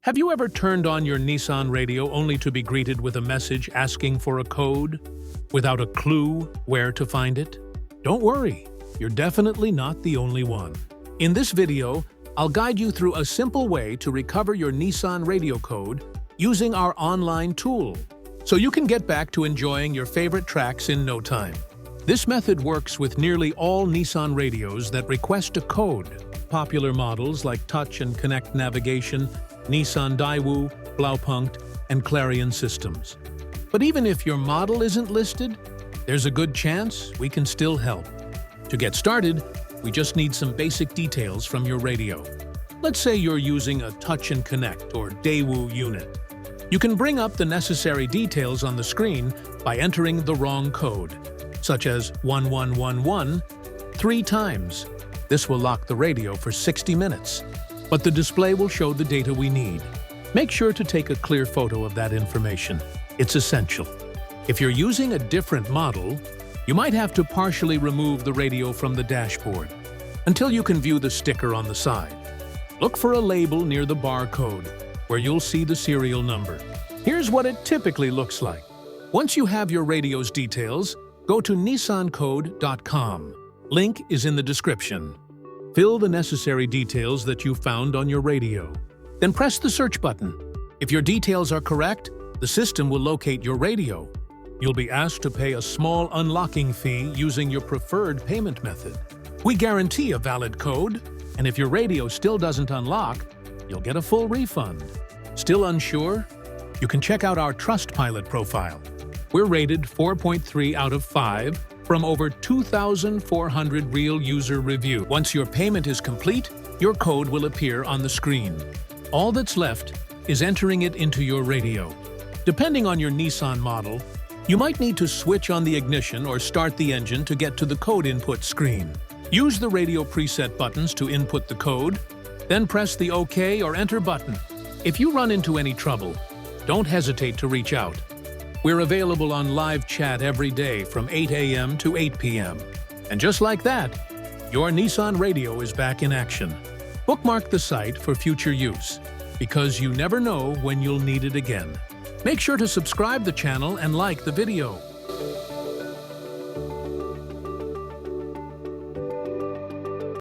Have you ever turned on your Nissan radio only to be greeted with a message asking for a code, without a clue where to find it? Don't worry, you're definitely not the only one. In this video, I'll guide you through a simple way to recover your Nissan radio code using our online tool, so you can get back to enjoying your favorite tracks in no time. This method works with nearly all Nissan radios that request a code. Popular models like Touch and Connect Navigation, Nissan Daewoo, Blaupunkt, and Clarion systems. But even if your model isn't listed, there's a good chance we can still help. To get started, we just need some basic details from your radio. Let's say you're using a Touch and Connect or Daewoo unit. You can bring up the necessary details on the screen by entering the wrong code, such as 1111 3 times. This will lock the radio for 60 minutes, but the display will show the data we need. Make sure to take a clear photo of that information. It's essential. If you're using a different model, you might have to partially remove the radio from the dashboard until you can view the sticker on the side. Look for a label near the barcode, where you'll see the serial number. Here's what it typically looks like. Once you have your radio's details, go to nissancode.com. Link is in the description. Fill the necessary details that you found on your radio. Then press the search button. If your details are correct, the system will locate your radio. You'll be asked to pay a small unlocking fee using your preferred payment method. We guarantee a valid code, and if your radio still doesn't unlock, you'll get a full refund. Still unsure? You can check out our Trustpilot profile. We're rated 4.3 out of 5 from over 2,400 real user reviews. Once your payment is complete, your code will appear on the screen. All that's left is entering it into your radio. Depending on your Nissan model, you might need to switch on the ignition or start the engine to get to the code input screen. Use the radio preset buttons to input the code, then press the OK or Enter button. If you run into any trouble, don't hesitate to reach out. We're available on live chat every day from 8 a.m. to 8 p.m. And just like that, your Nissan radio is back in action. Bookmark the site for future use, because you never know when you'll need it again. Make sure to subscribe the channel and like the video.